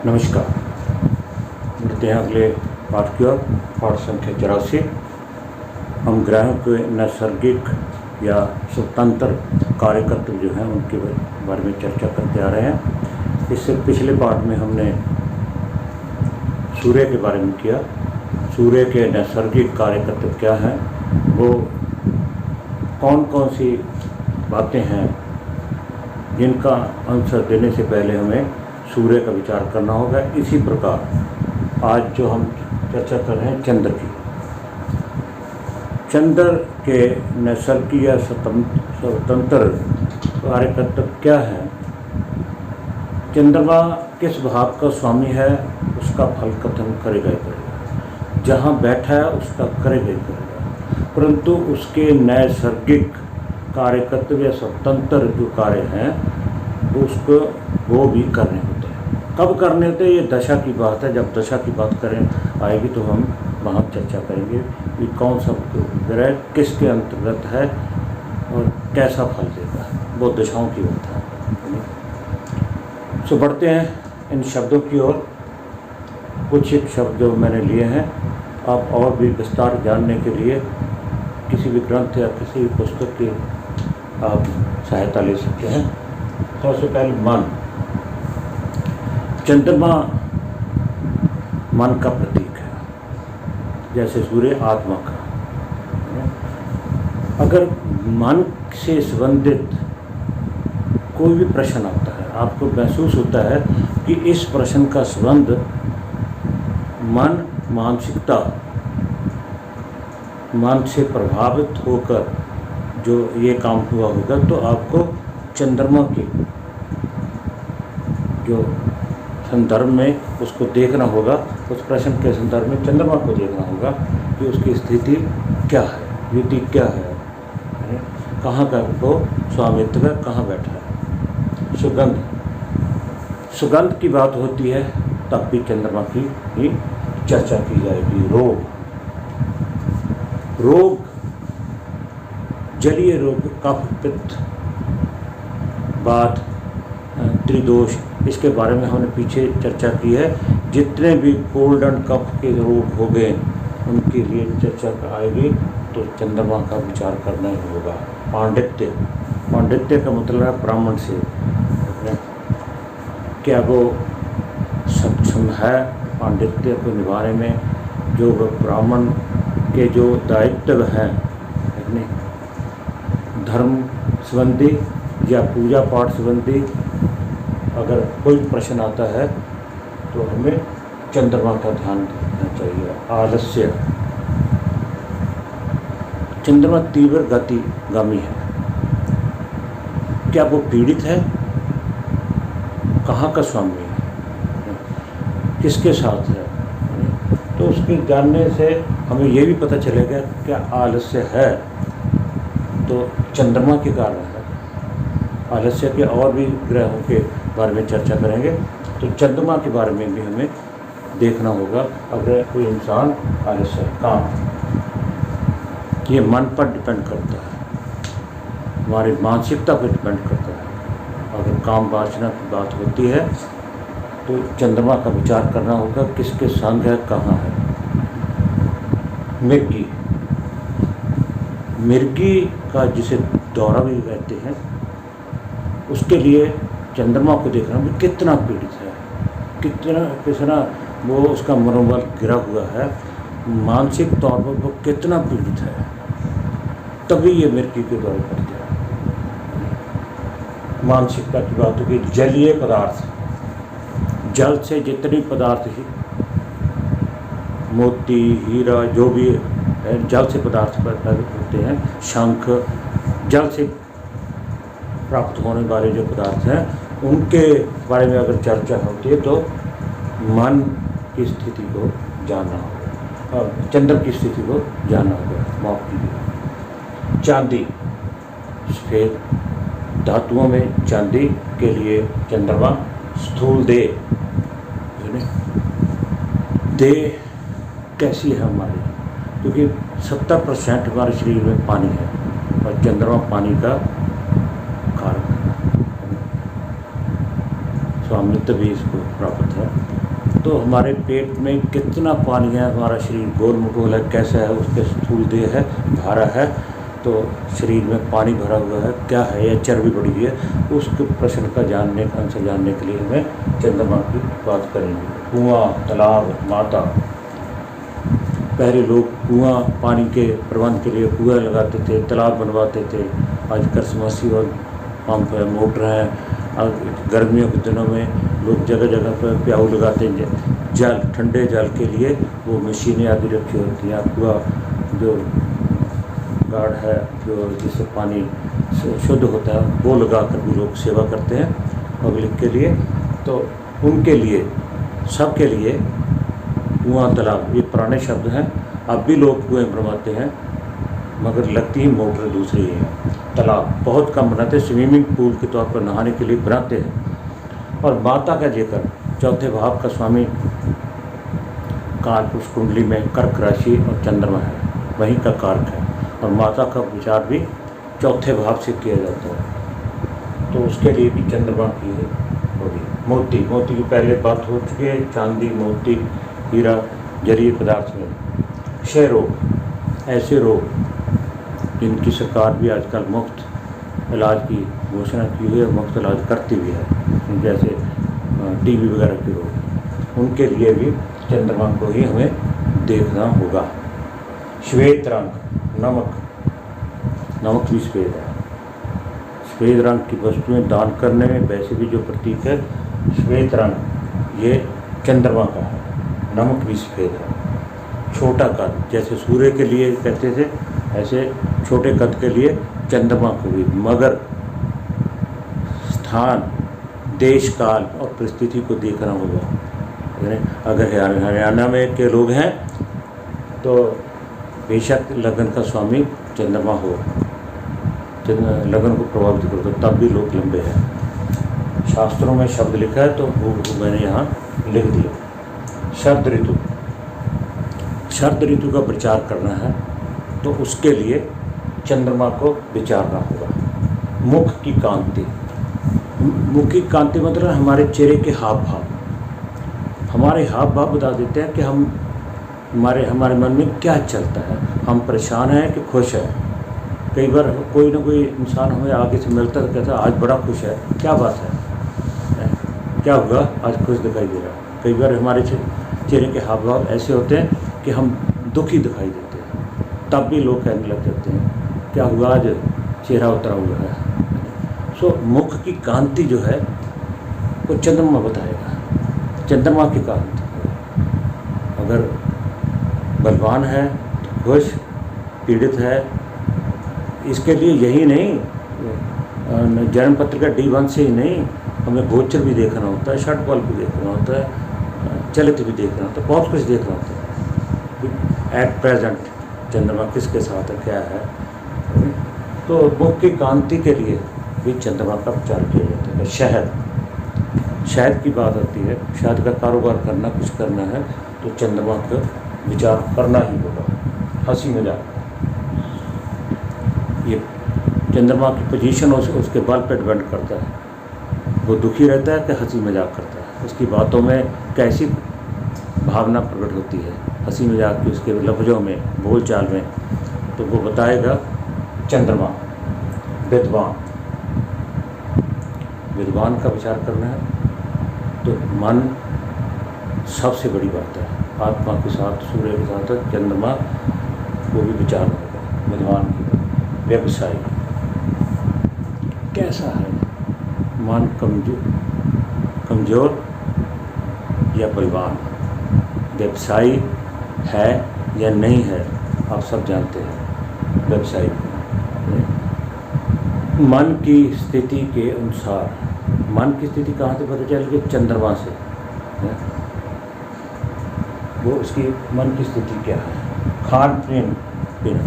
नमस्कार। बढ़ते हैं अगले पाठ की ओर। पाठ संख्या 84। हम ग्रहों के नैसर्गिक या स्वतंत्र कार्यकर्ता जो हैं उनके बारे में चर्चा करते आ रहे हैं। इससे पिछले पाठ में हमने सूर्य के बारे में किया। सूर्य के नैसर्गिक कार्यकर्ता क्या हैं, वो कौन कौन सी बातें हैं जिनका आंसर देने से पहले हमें सूर्य का विचार करना होगा। इसी प्रकार आज जो हम चर्चा कर रहे हैं चंद्र की। चंद्र के नैसर्गिक या स्वतंत्र कार्यकर्ता क्या है, चंद्रमा किस भाव का स्वामी है, उसका फल कथन करेगा ही करेगा। जहाँ बैठा है उसका करेगा ही करेगा, परंतु उसके नैसर्गिक कार्यकर्ता या स्वतंत्र जो कार्य हैं उसको वो भी करने होते हैं। कब करने होते हैं ये दशा की बात है। जब दशा की बात करें आएगी तो हम वहाँ चर्चा करेंगे कि कौन सा ग्रह किसके अंतर्गत है और कैसा फल देता है, वो दशाओं की बात है। सो बढ़ते हैं इन शब्दों की ओर। कुछ एक शब्द जो मैंने लिए हैं, आप और भी विस्तार जानने के लिए किसी भी ग्रंथ या किसी भी पुस्तक की आप सहायता ले सकते हैं। सबसे पहले मन। चंद्रमा मन का प्रतीक है, जैसे सूर्य आत्मा का। अगर मन से संबंधित कोई भी प्रश्न आता है, आपको महसूस होता है कि इस प्रश्न का संबंध मन मानसिकता मन से प्रभावित होकर जो ये काम हुआ होगा, तो आपको चंद्रमा के जो संदर्भ में उसको देखना होगा। उस प्रश्न के संदर्भ में चंद्रमा को देखना होगा कि उसकी स्थिति क्या है, युति क्या है, कहाँ का वो स्वामित्व है, कहाँ बैठा है। सुगंध। सुगंध की बात होती है तब भी चंद्रमा की ही चर्चा की जाएगी। रोग। रोग जलीय रोग, कफ, पित्त, वात, त्रिदोष, इसके बारे में हमने पीछे चर्चा की है। जितने भी कोल्ड एंड कफ के रोग हो गए उनके लिए चर्चा आएगी तो चंद्रमा का विचार करना ही होगा। पांडित्य। पांडित्य का मतलब है ब्राह्मण से क्या वो सक्षम है पांडित्य को निभाने में, जो ब्राह्मण के जो दायित्व हैं धर्म संबंधी या पूजा पाठ संबंधी अगर कोई प्रश्न आता है तो हमें चंद्रमा का ध्यान रखना चाहिए। आलस्य। चंद्रमा तीव्र गतिगामी है। क्या वो पीड़ित है, कहाँ का स्वामी है, किसके साथ है, तो उसके जानने से हमें ये भी पता चलेगा क्या आलस्य है तो चंद्रमा के कारण है। आलस्य के और भी ग्रहों के बारे में चर्चा करेंगे, तो चंद्रमा के बारे में भी हमें देखना होगा। अगर कोई इंसान आलस्य काम, ये मन पर डिपेंड करता है, हमारी मानसिकता पर डिपेंड करता है। अगर काम वासना की बात होती है तो चंद्रमा का विचार करना होगा, किसके संग है, कहाँ है। मिर्गी। मिर्गी का जिसे दौरा भी कहते हैं, उसके लिए चंद्रमा को देखना भी कितना पीड़ित है, कितना वो उसका मनोबल गिरा हुआ है, मानसिक तौर पर वो कितना पीड़ित है, तभी ये मिर्गी के दौरे पड़ते हैं। मानसिकता की बात होगी। जलीय पदार्थ। जल से जितने पदार्थ ही मोती, हीरा, जो भी जल से पदार्थ होते हैं, शंख, जल से प्राप्त होने वाले जो पदार्थ हैं उनके बारे में अगर चर्चा होती है तो मन की स्थिति को जानना होगा और चंद्र की स्थिति को जानना होगा। माफ कीजिए। चांदी। सफेद धातुओं में चांदी के लिए चंद्रमा स्थूल देह। देह कैसी है हमारी, क्योंकि 70% हमारे शरीर में पानी है और चंद्रमा पानी का कारक है। स्वामित्व भी इसको प्राप्त है। तो हमारे पेट में कितना पानी है, हमारा शरीर गोल मटोल है, कैसा है, उसके स्थूल देह है, भारा है, तो शरीर में पानी भरा हुआ है, क्या है, या चर्बी बढ़ी हुई है, उसके प्रश्न का आंसर जानने के लिए हमें चंद्रमा की बात करेंगे। कुआं, तालाब, माता। पहले लोग कुआं, पानी के प्रबंध के लिए कुआं लगाते थे, तालाब बनवाते थे। आजकल समर्सिबल पंप है, मोटर है। अब गर्मियों के दिनों में लोग जगह जगह पर प्याऊ लगाते हैं, जल, ठंडे जल के लिए वो मशीनें आदि रखी होती हैं। कुआं जो गाढ़ है, जो जिससे पानी शुद्ध होता है, वो लगा कर भी लोग सेवा करते हैं पब्लिक के लिए। तो उनके लिए, सबके लिए कुआं, तालाब ये पुराने शब्द हैं। अब भी लोग कुएँ बनवाते हैं, मगर लगती ही मोटर दूसरी है। तालाब बहुत कम बनाते, स्विमिंग पूल के तौर पर नहाने के लिए बनाते हैं। और माता का जिक्र, चौथे भाव का स्वामी कारक, उस कुंडली में कर्क राशि और चंद्रमा है, वहीं का कारक है। और माता का विचार भी चौथे भाव से किया जाता है, तो उसके लिए भी चंद्रमा की होगी। मोती, मोती की पहले बात हो चुकी है। चांदी, मोती, हीरा, जलीय पदार्थ में। क्षय रोग, ऐसे रोग जिनकी सरकार भी आजकल मुफ्त इलाज की घोषणा की हुई है, मुफ्त इलाज करती भी है, जैसे टीबी वगैरह के रोग, उनके लिए भी चंद्रमा को ही हमें देखना होगा। श्वेत रंग, नमक, नमक भी सफ़ेद है। सफ़ेद रंग की वस्तुएं दान करने में वैसे भी जो प्रतीक है श्वेत रंग, ये चंद्रमा का है। नमक भी सफ़ेद है। छोटा कद, जैसे सूर्य के लिए कहते थे, ऐसे छोटे कद के लिए चंद्रमा को भी, मगर स्थान, देश, काल और परिस्थिति को देखना होगा। अगर हरियाणा में के लोग हैं तो बेशक लगन का स्वामी चंद्रमा हो, लगन को प्रभावित करो, तो तब भी लोग लंबे हैं। शास्त्रों में शब्द लिखा है तो वो मैंने यहाँ लिख दिया। शरद ऋतु, शरद ऋतु का प्रचार करना है तो उसके लिए चंद्रमा को विचारना होगा। मुख की कांति, मुख की कांति मतलब हमारे चेहरे के हाव भाव, हमारे हाव भाव बता देते हैं कि हमारे मन में क्या चलता है, हम परेशान हैं कि खुश हैं। कई बार कोई ना कोई इंसान हमें आगे से मिलता है, कहता है आज बड़ा खुश है, क्या बात है, क्या हुआ, आज खुश दिखाई दे रहा है। कई बार हमारे चेहरे के हाव भाव ऐसे होते हैं कि हम दुखी दिखाई देते हैं, तब भी लोग कहने लग जाते हैं क्या हुआ, आज चेहरा उतरा हुआ है। सो मुख की कांति जो है वो चंद्रमा बताएगा, चंद्रमा की कांति। अगर बलवान है तो खुश, पीड़ित है, इसके लिए यही नहीं, जन्म पत्र का D1 से ही नहीं, हमें गोचर भी देखना होता है, षटबल भी देखना होता है, चलित भी देखना होता है, बहुत कुछ देखना होता है। एट प्रेजेंट चंद्रमा किसके साथ है, क्या है। तो मुख की कांति के लिए भी चंद्रमा का प्रचार किया जाता है। शहद, शहद की बात आती है, शहद का कारोबार करना, कुछ करना है तो चंद्रमा का विचार करना ही होगा। हंसी मजाक, ये चंद्रमा की पोजीशन उसके बल पर डिपेंड करता है, वो दुखी रहता है कि हंसी मजाक करता है, उसकी बातों में कैसी भावना प्रकट होती है, हंसी मजाक की, उसके लफ्ज़ों में, बोलचाल में, तो वो बताएगा चंद्रमा। विद्वान, विद्वान का विचार करना है तो मन सबसे बड़ी बात है, आत्मा के साथ, सूर्य के साथ चंद्रमा को भी विचार होगा विद्वान की। व्यवसाय कैसा है, मन कमजोर या बलवान, व्यवसायी है या नहीं है, आप सब जानते हैं। व्यवसायी मन की स्थिति के अनुसार, मन की स्थिति कहाँ से पता चल गई, चंद्रमा से, वो उसकी मन की स्थिति क्या है। खान पीना,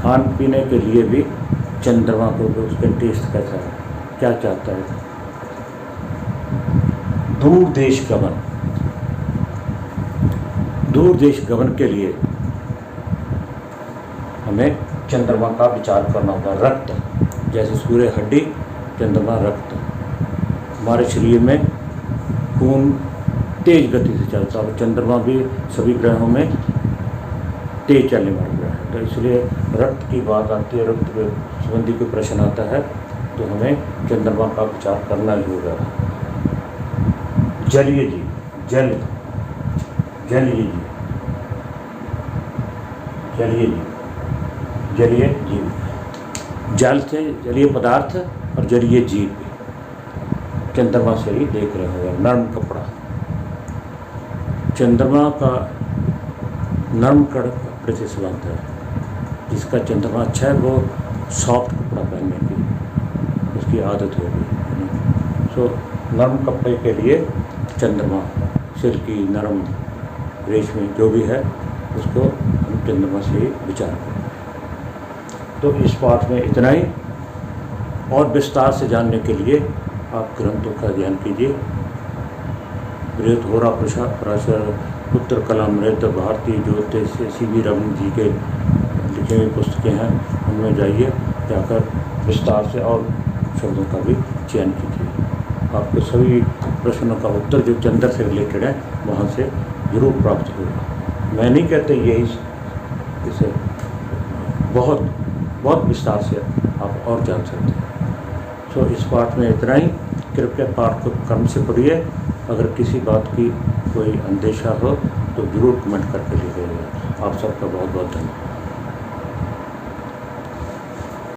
खान पीने के लिए भी चंद्रमा को उसका टेस्ट कैसा है, क्या चाहता है। दूर देश गमन, दूर देश गमन के लिए हमें चंद्रमा का विचार करना होगा। रक्त, जैसे सूर्य हड्डी, चंद्रमा रक्त, हमारे शरीर में खून तेज गति से चलता है और चंद्रमा भी सभी ग्रहों में तेज चलने वाला ग्रह है। तो इसलिए रक्त की बात आती है, रक्त के संबंधी कोई प्रश्न आता है तो हमें चंद्रमा का विचार करना ही होगा। जलीय जीव, जलीय जीव, जलीय जीव, जल से जलीय पदार्थ और जलीय जीव चंद्रमा से ही देख रहे होंगे। नर्म कपड़ा, चंद्रमा का नर्म कपड़े से संबंध है। जिसका चंद्रमा अच्छा है वो सॉफ्ट कपड़ा पहनने की उसकी आदत होगी। सो नर्म कपड़े के लिए चंद्रमा, सिल्की, नरम, रेशमी जो भी है उसको हम चंद्रमा से ही विचार करें। तो इस पाठ में इतना ही, और विस्तार से जानने के लिए आप ग्रंथों का अध्ययन कीजिए। बृहत होरा पराशर, उत्तर कलामृत, भारतीय ज्योतिष, C.V. रमन जी के लिखे हुए पुस्तकें हैं, उनमें जाइए, जाकर विस्तार से और शब्दों का भी चयन कीजिए। आपको सभी प्रश्नों का उत्तर जो चंद्र से रिलेटेड है वहाँ से जरूर प्राप्त होगा। मैं नहीं कहते यही, इसे बहुत विस्तार से आप और जान सकते हैं। सो इस पाठ में इतना ही। कृपया पाठ को क्रम से पढ़िए। अगर किसी बात की कोई अंदेशा हो तो ज़रूर कमेंट करके लिखिएगा। आप सबका बहुत बहुत धन्यवाद।